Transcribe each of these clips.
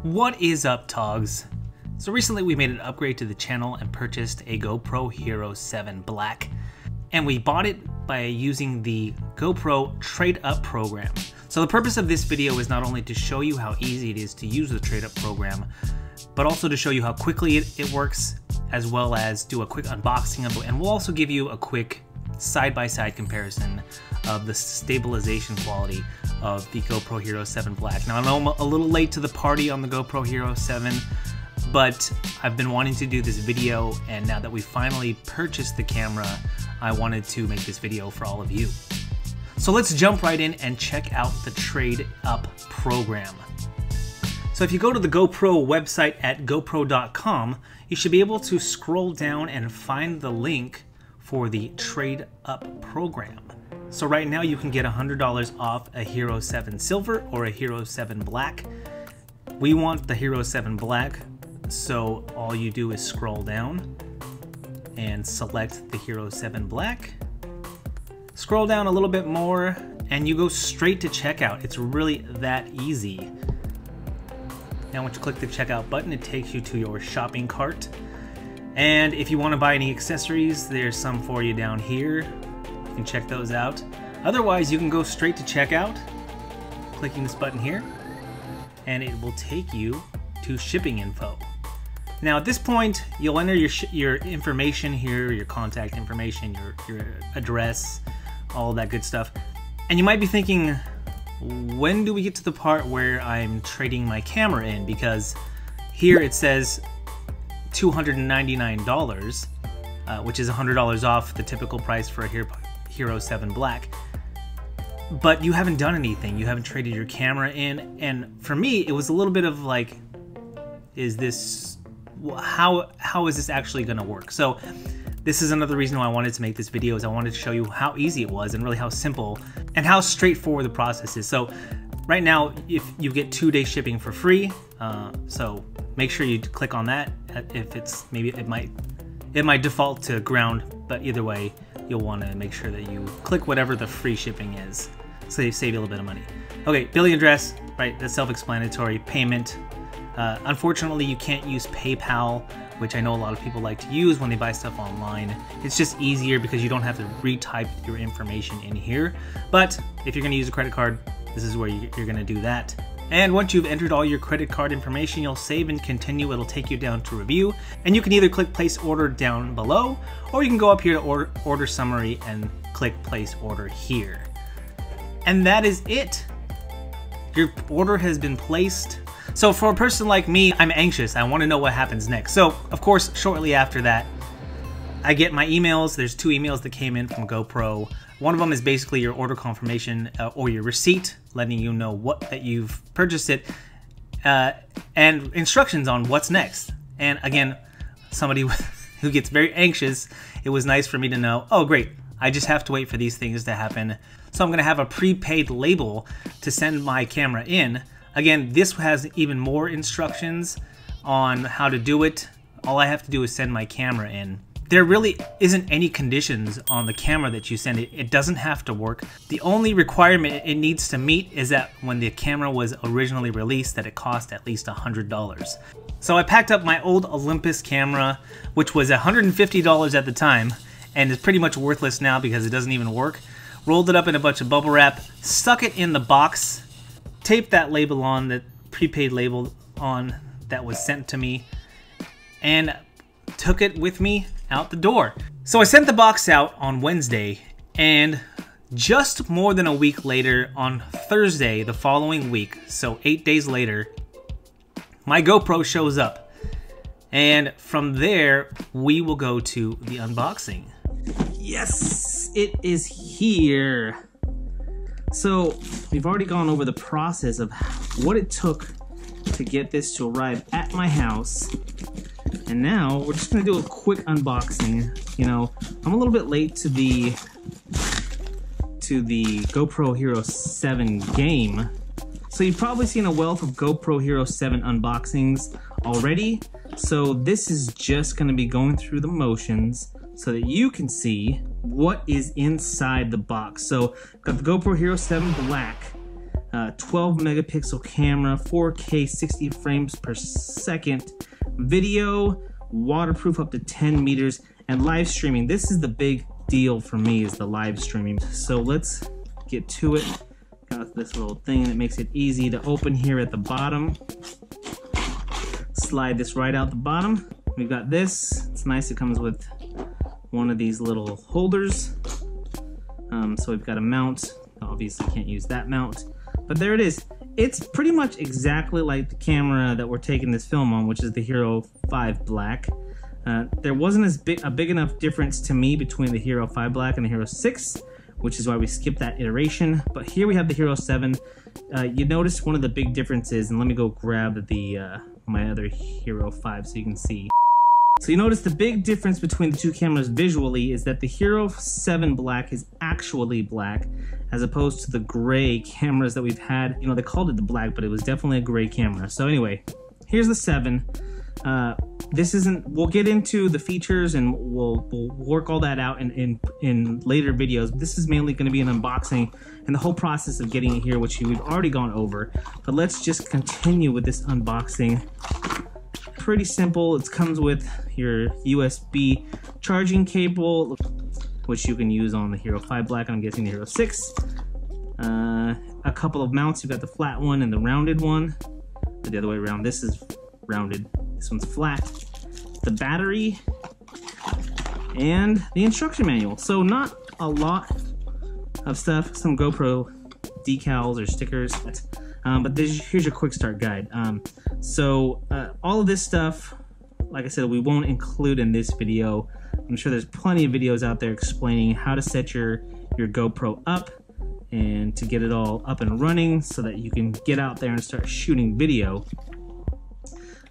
What is up, T.O.Gs? So recently we made an upgrade to the channel and purchased a GoPro Hero7 Black, and we bought it by using the GoPro Trade Up program. So the purpose of this video is not only to show you how easy it is to use the Trade Up program, but also to show you how quickly it works, as well as do a quick unboxing of it, and we'll also give you a quick side-by-side comparison of the stabilization quality of the GoPro Hero7 Black. Now I know I'm a little late to the party on the GoPro Hero 7, but I've been wanting to do this video, and now that we finally purchased the camera, I wanted to make this video for all of you. So let's jump right in and check out the Trade Up program. So if you go to the GoPro website at GoPro.com, you should be able to scroll down and find the link for the Trade Up program. So right now you can get $100 off a Hero 7 Silver or a Hero 7 Black. We want the Hero 7 Black, so all you do is scroll down and select the Hero 7 Black. Scroll down a little bit more and you go straight to checkout. It's really that easy. Now once you click the checkout button, it takes you to your shopping cart. And if you want to buy any accessories, there's some for you down here. You can check those out. Otherwise, you can go straight to checkout, clicking this button here, and it will take you to shipping info. Now at this point, you'll enter your information here, your contact information, your address, all that good stuff. And you might be thinking, when do we get to the part where I'm trading my camera in? Because here it says $299, which is $100 off the typical price for a Hero 7 Black. But you haven't done anything. You haven't traded your camera in. And for me, it was a little bit of like, how is this actually going to work? So this is another reason why I wanted to make this video, is I wanted to show you how easy it was and really how simple and how straightforward the process is. So right now, if you get 2-day shipping for free, so make sure you click on that. If it's, maybe it might default to ground, but either way, you'll want to make sure that you click whatever the free shipping is, so they save you a little bit of money. Okay, billing address, right? That's self-explanatory. Payment. Unfortunately, you can't use PayPal, which I know a lot of people like to use when they buy stuff online. It's just easier because you don't have to retype your information in here. But if you're going to use a credit card, this is where you're going to do that. And once you've entered all your credit card information, you'll save and continue. It'll take you down to review, and you can either click place order down below, or you can go up here to order summary and click place order here. And that is it. Your order has been placed. So for a person like me, I'm anxious. I want to know what happens next. So of course, shortly after that, I get my emails. There's 2 emails that came in from GoPro. One of them is basically your order confirmation or your receipt, letting you know that you've purchased it, and instructions on what's next. And again, somebody who gets very anxious, it was nice for me to know, oh great, I just have to wait for these things to happen. So I'm gonna have a prepaid label to send my camera in. Again, this has even more instructions on how to do it. All I have to do is send my camera in. There really isn't any conditions on the camera that you send it. It doesn't have to work. The only requirement it needs to meet is that when the camera was originally released, that it cost at least $100. So I packed up my old Olympus camera, which was $150 at the time, and is pretty much worthless now because it doesn't even work. Rolled it up in a bunch of bubble wrap, stuck it in the box, taped that label on, the prepaid label on that was sent to me, and took it with me out the door. So I sent the box out on Wednesday, and just more than a week later, on Thursday the following week, so 8 days later, my GoPro shows up. And from there, we will go to the unboxing. Yes, it is here. So we've already gone over the process of what it took to get this to arrive at my house. And now we're just gonna do a quick unboxing. You know, I'm a little bit late to the GoPro Hero 7 game. So you've probably seen a wealth of GoPro Hero 7 unboxings already. So this is just gonna be going through the motions so that you can see what is inside the box. So got the GoPro Hero 7 Black. 12 megapixel camera, 4K 60 frames per second video, waterproof up to 10 meters, and live streaming. This is the big deal for me, is the live streaming. So let's get to it. Got this little thing that makes it easy to open here at the bottom. Slide this right out the bottom. We've got this. It's nice. It comes with one of these little holders. So we've got a mount. Obviously can't use that mount, but there it is. It's pretty much exactly like the camera that we're taking this film on, which is the Hero5 Black. There wasn't a big enough difference to me between the Hero5 Black and the Hero6, which is why we skipped that iteration. But here we have the Hero7. You notice one of the big differences, and let me go grab the my other Hero5 so you can see. So you notice the big difference between the two cameras visually is that the Hero7 Black is actually black, as opposed to the gray cameras that we've had. You know, they called it the Black, but it was definitely a gray camera. So anyway, here's the 7. This isn't, we'll get into the features and we'll work all that out in later videos. This is mainly going to be an unboxing and the whole process of getting it here, which we've already gone over. But let's just continue with this unboxing. Pretty simple. It comes with your USB charging cable, which you can use on the Hero5 Black, and I'm guessing the Hero6. A couple of mounts. You've got the flat one and the rounded one. The other way around. This is rounded. This one's flat. The battery and the instruction manual. So not a lot of stuff. Some GoPro decals or stickers. But here's your quick start guide. All of this stuff, like I said, we won't include in this video. I'm sure there's plenty of videos out there explaining how to set your GoPro up and to get it all up and running so that you can get out there and start shooting video.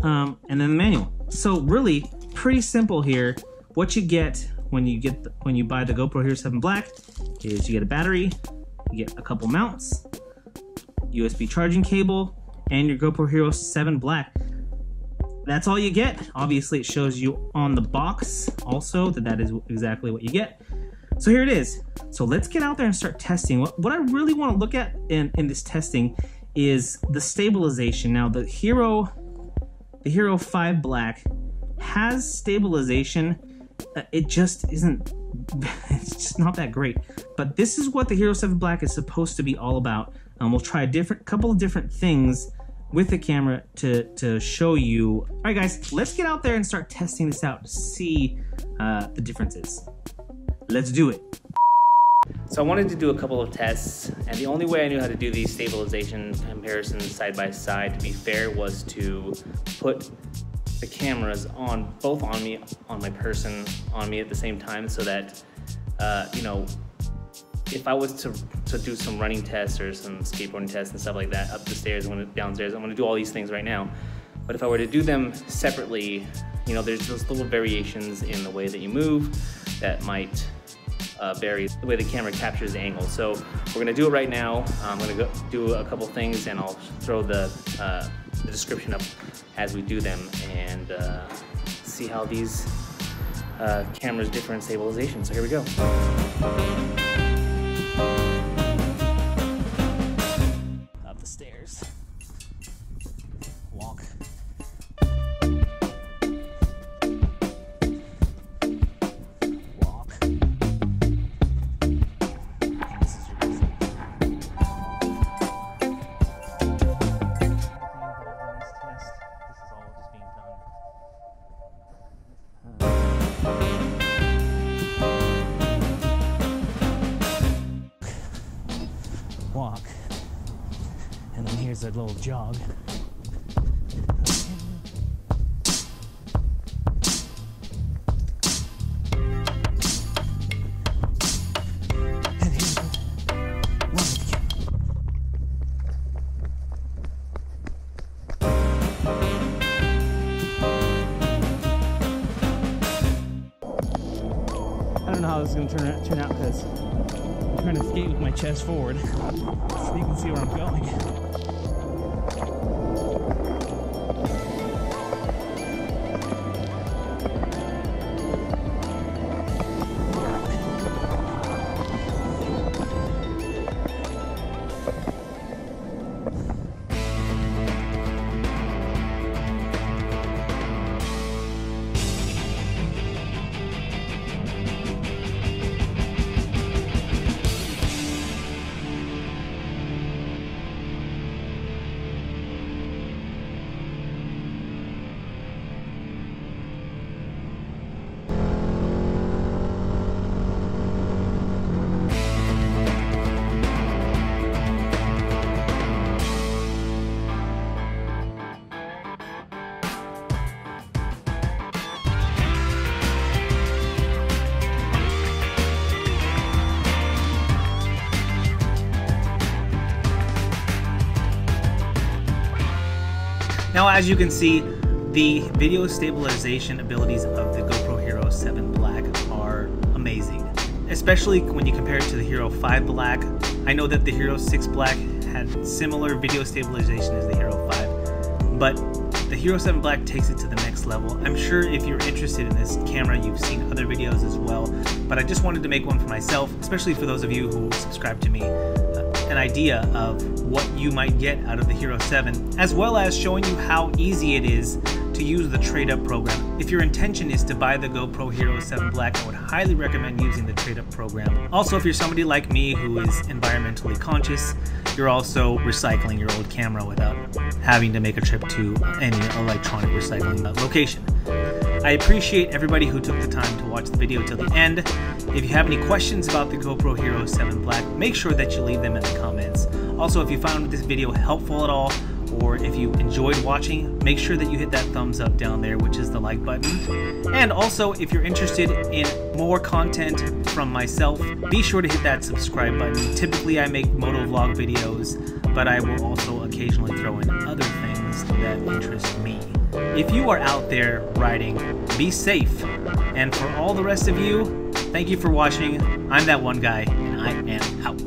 And then the manual. So really pretty simple here. What you get when you buy the GoPro Hero7 Black is you get a battery, you get a couple mounts, USB charging cable, and your GoPro Hero7 Black. That's all you get. Obviously, it shows you on the box also that is exactly what you get. So here it is. So let's get out there and start testing. What I really want to look at in this testing is the stabilization. Now, the Hero5 Black has stabilization. It just isn't, it's just not that great. But this is what the Hero7 Black is supposed to be all about. We'll try a couple of different things with the camera to show you. All right, guys, let's get out there and start testing this out to see the differences. Let's do it. So I wanted to do a couple of tests, and the only way I knew how to do these stabilization comparisons side by side, to be fair, was to put the cameras both on me, on my person, on me at the same time, so that you know, if I was to do some running tests or some skateboarding tests and stuff like that, up the stairs, downstairs, I'm gonna do all these things right now. But if I were to do them separately, you know, there's those little variations in the way that you move that might vary the way the camera captures the angle. So we're gonna do it right now. I'm gonna go do a couple things, and I'll throw the description up as we do them, and see how these cameras differ in stabilization. So here we go. Up the stairs. Walk. Walk. And this is your result. This is all just being done. Walk, and then here's a little jog. And here's the run with the I don't know how this is going to turn out because I'm trying to skate with my chest forward so you can see where I'm going. Now, as you can see, the video stabilization abilities of the GoPro Hero 7 Black are amazing, especially when you compare it to the Hero 5 Black. I know that the Hero 6 Black had similar video stabilization as the Hero 5, but the Hero 7 Black takes it to the next level. I'm sure if you're interested in this camera, you've seen other videos as well, but I just wanted to make one for myself, especially for those of you who subscribe to me, an idea of what you might get out of the Hero 7, as well as showing you how easy it is to use the trade-up program. If your intention is to buy the GoPro Hero 7 Black, I would highly recommend using the trade-up program. Also, if you're somebody like me who is environmentally conscious, you're also recycling your old camera without having to make a trip to any electronic recycling location. I appreciate everybody who took the time to watch the video till the end. If you have any questions about the GoPro Hero 7 Black, make sure that you leave them in the comments. Also, if you found this video helpful at all, or if you enjoyed watching, make sure that you hit that thumbs up down there, which is the like button. And also, if you're interested in more content from myself, be sure to hit that subscribe button. Typically, I make motovlog videos, but I will also occasionally throw in other things that interest me. If you are out there riding, be safe. And for all the rest of you, thank you for watching. I'm that one guy, and I am out.